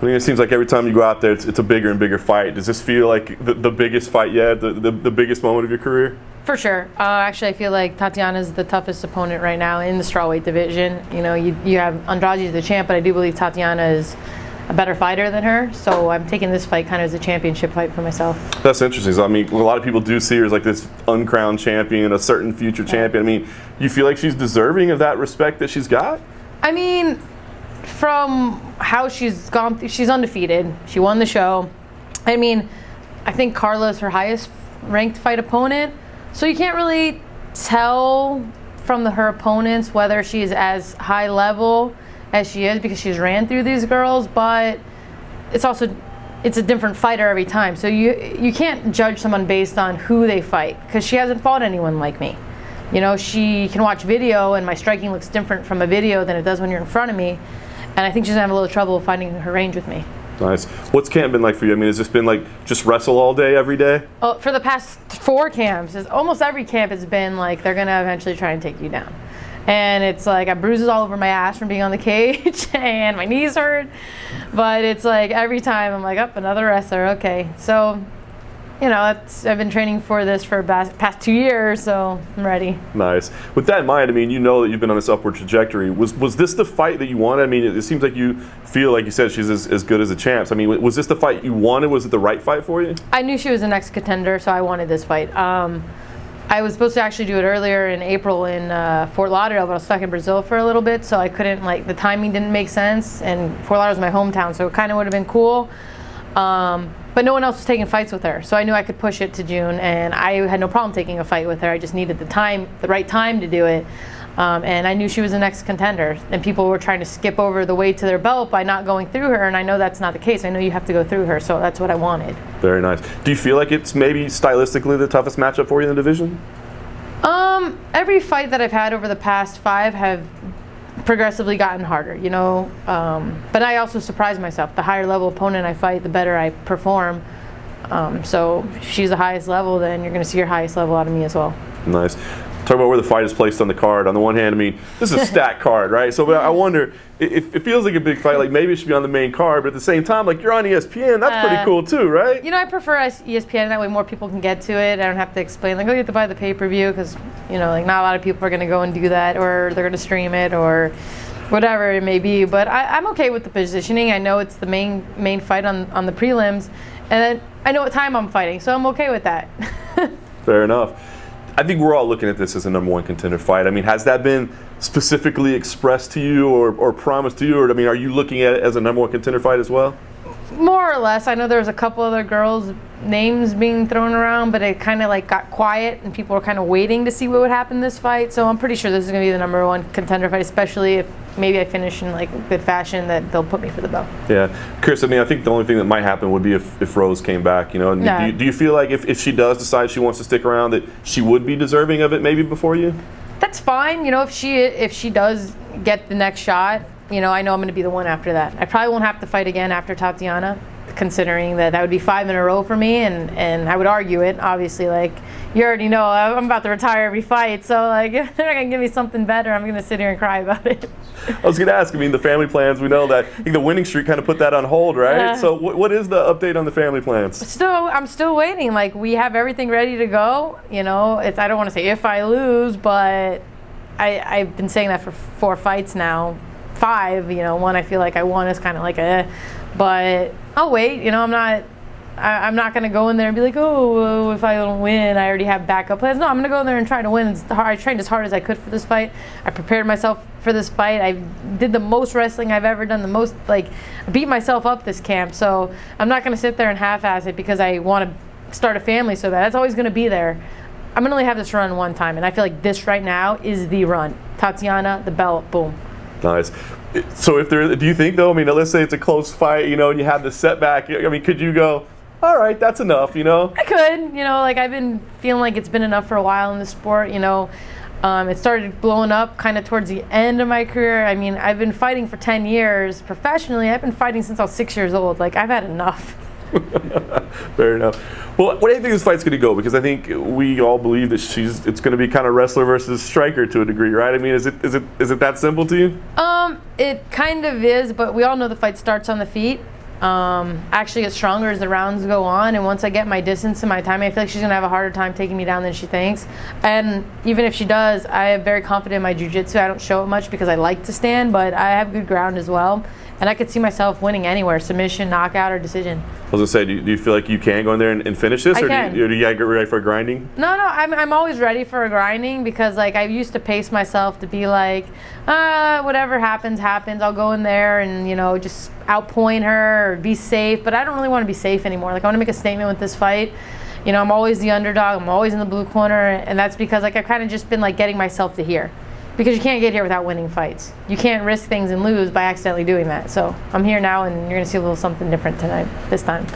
I mean, it seems like every time you go out there, it's a bigger and bigger fight. Does this feel like the biggest fight yet, the biggest moment of your career? For sure. Actually, I feel like Tatiana's the toughest opponent right now in the strawweight division. You know, you have Andrade the champ, but I do believe Tatiana is a better fighter than her. So I'm taking this fight kind of as a championship fight for myself. That's interesting. So, I mean, a lot of people do see her as like this uncrowned champion, a certain future champion. I mean, you feel like she's deserving of that respect that she's got? I mean, from how she's gone, she's undefeated. She won the show. I mean, I think Carla is her highest ranked fight opponent. So you can't really tell from her opponents whether she's as high level as she is because she's ran through these girls, but it's a different fighter every time. So you can't judge someone based on who they fight because she hasn't fought anyone like me. You know, she can watch video and my striking looks different from a video than it does when you're in front of me. And I think she's gonna have a little trouble finding her range with me. Nice. What's camp been like for you? I mean, has this been like just wrestle all day, every day? Oh, for the past 4 camps, almost every camp has been like they're gonna eventually try and take you down. And it's like I have bruises all over my ass from being on the cage and my knees hurt. But it's like every time I'm like, oh, another wrestler, okay. So, you know, I've been training for this for past 2 years, so I'm ready. Nice. With that in mind, I mean, you know that you've been on this upward trajectory. Was this the fight that you wanted? I mean, it seems like you feel like you said she's as good as the champs. I mean, was this the fight you wanted? Was it the right fight for you? I knew she was the next contender, so I wanted this fight. I was supposed to actually do it earlier in April in Fort Lauderdale, but I was stuck in Brazil for a little bit, so I couldn't, like, the timing didn't make sense, and Fort Lauderdale's my hometown, so it kind of would have been cool. But no one else was taking fights with her, so I knew I could push it to June, and I had no problem taking a fight with her. I just needed the right time to do it, and I knew she was the next contender, and people were trying to skip over the way to their belt by not going through her, and I know that's not the case. I know you have to go through her, so that's what I wanted. Very nice. Do you feel like it's maybe stylistically the toughest matchup for you in the division? Every fight that I've had over the past 5 have progressively gotten harder, you know, but I also surprise myself. The higher level opponent I fight, the better I perform. So if she's the highest level, then you're going to see your highest level out of me as well. Nice. Talk about where the fight is placed on the card. On the one hand, I mean, this is a stacked card, right? So I wonder, if it feels like a big fight, like maybe it should be on the main card, but at the same time, like you're on ESPN, that's pretty cool too, right? You know, I prefer ESPN, that way more people can get to it. I don't have to explain, like, oh, you have to buy the pay-per-view, because, you know, like not a lot of people are going to go and do that, or they're going to stream it, or whatever it may be. But I'm okay with the positioning. I know it's the main fight on the prelims, and I know what time I'm fighting, so I'm okay with that. Fair enough. I think we're all looking at this as a #1 contender fight. I mean, has that been specifically expressed to you or promised to you? Or, I mean, are you looking at it as a #1 contender fight as well? More or less. I know there was a couple other girls' names being thrown around, but it kind of like got quiet and people were kind of waiting to see what would happen in this fight. So I'm pretty sure this is going to be the #1 contender fight, especially if maybe I finish in like good fashion, that they'll put me for the belt. Yeah. Chris, I mean, I think the only thing that might happen would be if Rose came back, you know. And No. do you feel like if she does decide she wants to stick around, that she would be deserving of it maybe before you? That's fine. You know, if she does get the next shot, you know, I know I'm going to be the one after that. I probably won't have to fight again after Tatiana, considering that would be 5 in a row for me, and I would argue it, obviously. Like, you already know I'm about to retire every fight, so like if they're not going to give me something better, I'm going to sit here and cry about it. I was going to ask, I mean, the family plans, we know that I think the winning streak kind of put that on hold, right? So what is the update on the family plans? I'm still waiting. Like, we have everything ready to go. You know, I don't want to say if I lose, but I've been saying that for 4 fights now. 5, you know, one I feel like I won is kind of like but I'll wait. You know, I'm not going to go in there and be like, oh, if I don't win, I already have backup plans. No, I'm going to go in there and try to win. I trained as hard as I could for this fight. I prepared myself for this fight. I did the most wrestling I've ever done, I beat myself up this camp. So I'm not going to sit there and half-ass it because I want to start a family so that's always going to be there. I'm going to only have this run one time, and I feel like this right now is the run. Tatiana, the belt, boom. Nice. So do you think though, I mean, let's say it's a close fight, you know, and you have the setback, I mean, could you go, all right, that's enough, you know? I could, you know, like I've been feeling like it's been enough for a while in the sport, you know. It started blowing up kind of towards the end of my career. I mean, I've been fighting for 10 years professionally. I've been fighting since I was 6 years old. Like, I've had enough. Fair enough. Well, what do you think this fight's going to go? Because I think we all believe that it's going to be kind of wrestler versus striker to a degree, right? I mean, is it that simple to you? It kind of is, but we all know the fight starts on the feet. actually get stronger as the rounds go on, and once I get my distance and my timing, I feel like she's gonna have a harder time taking me down than she thinks. And even if she does, I am very confident in my jiu-jitsu. I don't show it much because I like to stand, but I have good ground as well. And I could see myself winning anywhere, submission, knockout, or decision. I was gonna say, do you feel like you can go in there and finish this, I or can. do you gotta get ready for grinding? No, I'm always ready for a grinding because like I used to pace myself to be like, whatever happens, happens. I'll go in there and just outpoint her or be safe. But I don't really want to be safe anymore. Like I want to make a statement with this fight. I'm always the underdog. I'm always in the blue corner, and that's because like I've kind of just been like getting myself to here. Because you can't get here without winning fights. You can't risk things and lose by accidentally doing that. So I'm here now, and you're gonna see a little something different tonight, this time.